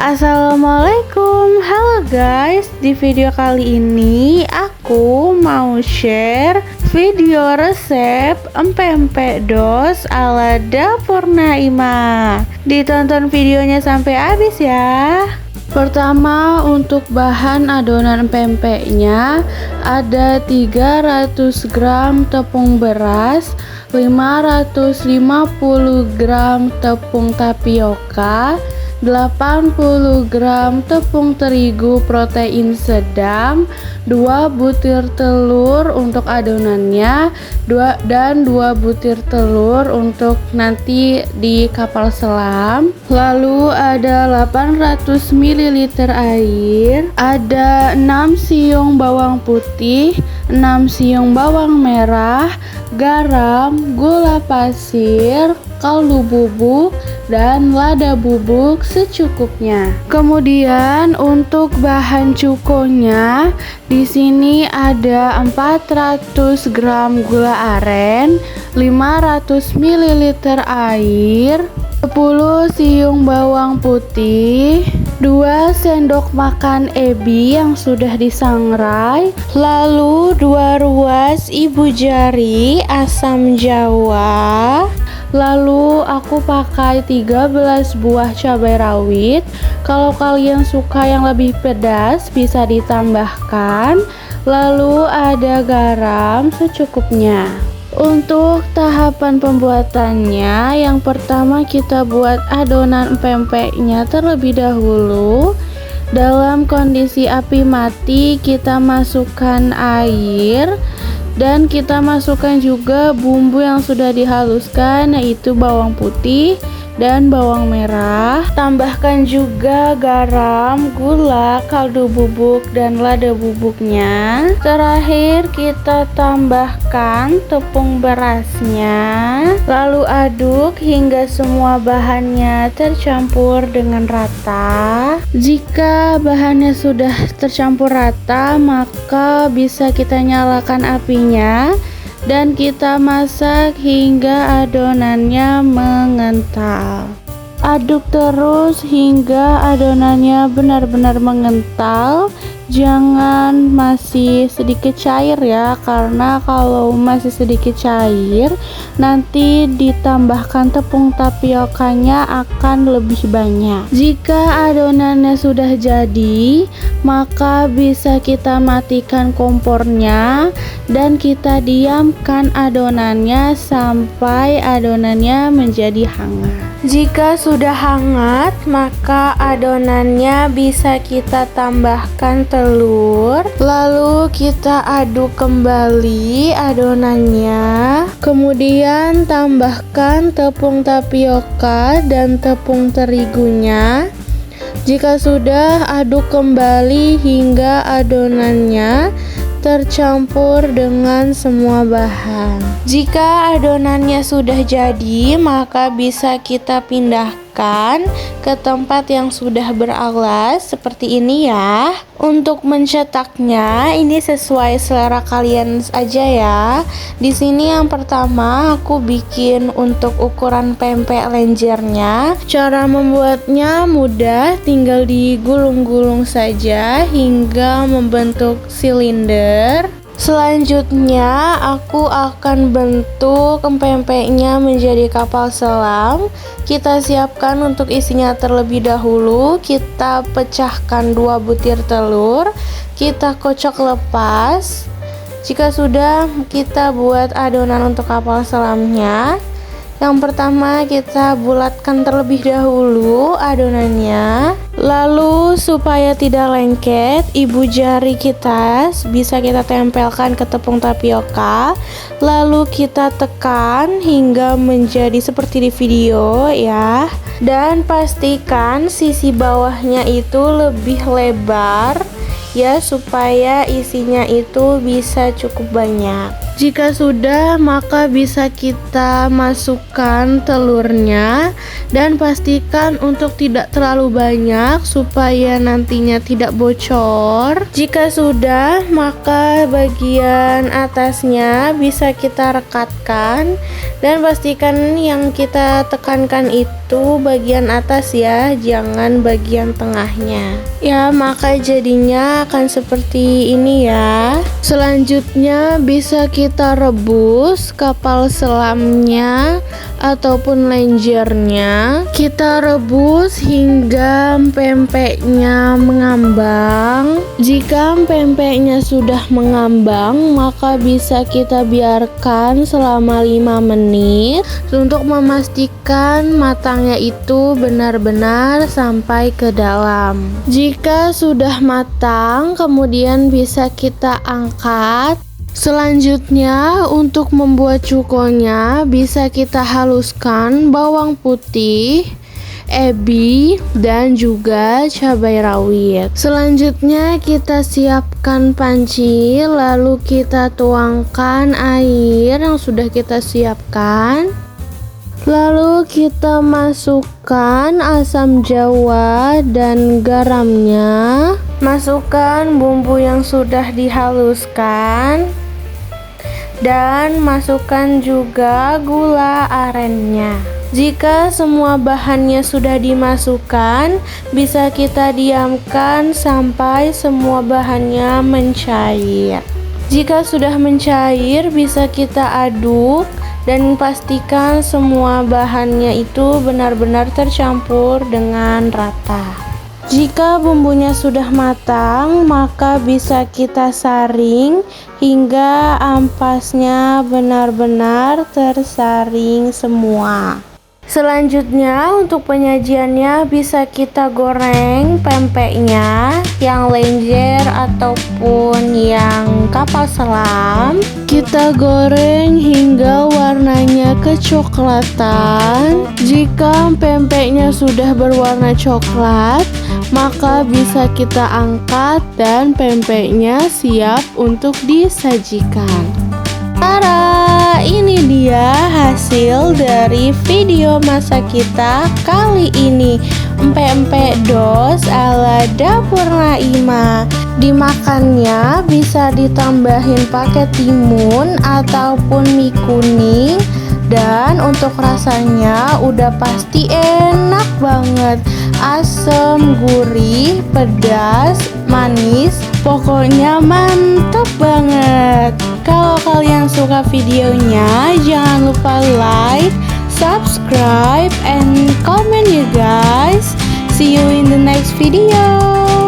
Assalamualaikum, halo guys. Di video kali ini aku mau share video resep empek-empek dos ala dapur Naimah. Ditonton videonya sampai habis ya. Pertama, untuk bahan adonan empek-empeknya ada 300 gram tepung beras, 550 gram tepung tapioka, 80 gram tepung terigu protein sedang, 2 butir telur untuk adonannya, dan 2 butir telur untuk nanti di kapal selam. Lalu ada 800 ml air, ada 6 siung bawang putih, 6 siung bawang merah, garam, gula pasir, kaldu bubuk, dan lada bubuk secukupnya. Kemudian untuk bahan cukonya, di sini ada 400 gram gula aren, 500 ml air, 10 siung bawang putih, 2 sendok makan ebi yang sudah disangrai, lalu 2 ruas ibu jari asam jawa. Lalu aku pakai 13 buah cabai rawit. Kalau kalian suka yang lebih pedas bisa ditambahkan. Lalu ada garam secukupnya. Untuk tahapan pembuatannya, yang pertama kita buat adonan empek-empeknya terlebih dahulu. Dalam kondisi api mati kita masukkan air. Dan kita masukkan juga bumbu yang sudah dihaluskan, yaitu bawang putih dan bawang merah. Tambahkan juga garam, gula, kaldu bubuk, dan lada bubuknya. Terakhir kita tambahkan tepung berasnya. Lalu aduk hingga semua bahannya tercampur dengan rata. Jika bahannya sudah tercampur rata, maka bisa kita nyalakan apinya dan kita masak hingga adonannya mengental. Aduk terus hingga adonannya benar-benar mengental. Jangan masih sedikit cair ya, karena kalau masih sedikit cair nanti ditambahkan tepung tapiokanya akan lebih banyak. Jika adonannya sudah jadi, maka bisa kita matikan kompornya dan kita diamkan adonannya sampai adonannya menjadi hangat. Jika sudah hangat, maka adonannya bisa kita tambahkan telur. Lalu kita aduk kembali adonannya. Kemudian tambahkan tepung tapioka dan tepung terigunya. Jika sudah, aduk kembali hingga adonannya tercampur dengan semua bahan. Jika adonannya sudah jadi, maka bisa kita pindahkan ke tempat yang sudah beralas seperti ini ya. Untuk mencetaknya ini sesuai selera kalian aja ya. Di sini yang pertama aku bikin untuk ukuran pempek lenjernya. Cara membuatnya mudah, tinggal digulung-gulung saja hingga membentuk silinder. Selanjutnya aku akan bentuk empek-empeknya menjadi kapal selam. Kita siapkan untuk isinya terlebih dahulu. Kita pecahkan 2 butir telur, kita kocok lepas. Jika sudah, kita buat adonan untuk kapal selamnya. Yang pertama kita bulatkan terlebih dahulu adonannya. Lalu supaya tidak lengket, ibu jari kita bisa kita tempelkan ke tepung tapioka. Lalu kita tekan hingga menjadi seperti di video ya. Dan pastikan sisi bawahnya itu lebih lebar ya, supaya isinya itu bisa cukup banyak. Jika sudah, maka bisa kita masukkan telurnya dan pastikan untuk tidak terlalu banyak supaya nantinya tidak bocor. Jika sudah, maka bagian atasnya bisa kita rekatkan dan pastikan yang kita tekankan itu bagian atas ya, jangan bagian tengahnya. Ya, maka jadinya akan seperti ini ya. Selanjutnya bisa kita rebus kapal selamnya ataupun lenjernya. Kita rebus hingga pempeknya mengambang. Jika pempeknya sudah mengambang, maka bisa kita biarkan selama 5 menit untuk memastikan matangnya itu benar-benar sampai ke dalam. Jika sudah matang, kemudian bisa kita angkat. Selanjutnya, untuk membuat cukonya bisa kita haluskan bawang putih, ebi, dan juga cabai rawit. Selanjutnya kita siapkan panci, lalu kita tuangkan air yang sudah kita siapkan. Lalu kita masukkan asam jawa dan garamnya. Masukkan bumbu yang sudah dihaluskan. Dan masukkan juga gula arennya. Jika semua bahannya sudah dimasukkan, bisa kita diamkan sampai semua bahannya mencair. Jika sudah mencair, bisa kita aduk dan pastikan semua bahannya itu benar-benar tercampur dengan rata. Jika bumbunya sudah matang, maka bisa kita saring hingga ampasnya benar-benar tersaring semua. Selanjutnya untuk penyajiannya bisa kita goreng pempeknya yang lenjer ataupun yang kapal selam. Kita goreng hingga warnanya kecoklatan. Jika pempeknya sudah berwarna coklat, maka bisa kita angkat dan pempeknya siap untuk disajikan. Tara, ini dia hasil dari video masak kita kali ini. Empek-empek dos ala dapur Naimah. Dimakannya bisa ditambahin pakai timun ataupun mie kuning. Dan untuk rasanya udah pasti enak banget. Asam, gurih, pedas, manis, pokoknya mantap banget. Kalau kalian suka videonya, jangan lupa like, subscribe, and comment you guys. See you in the next video.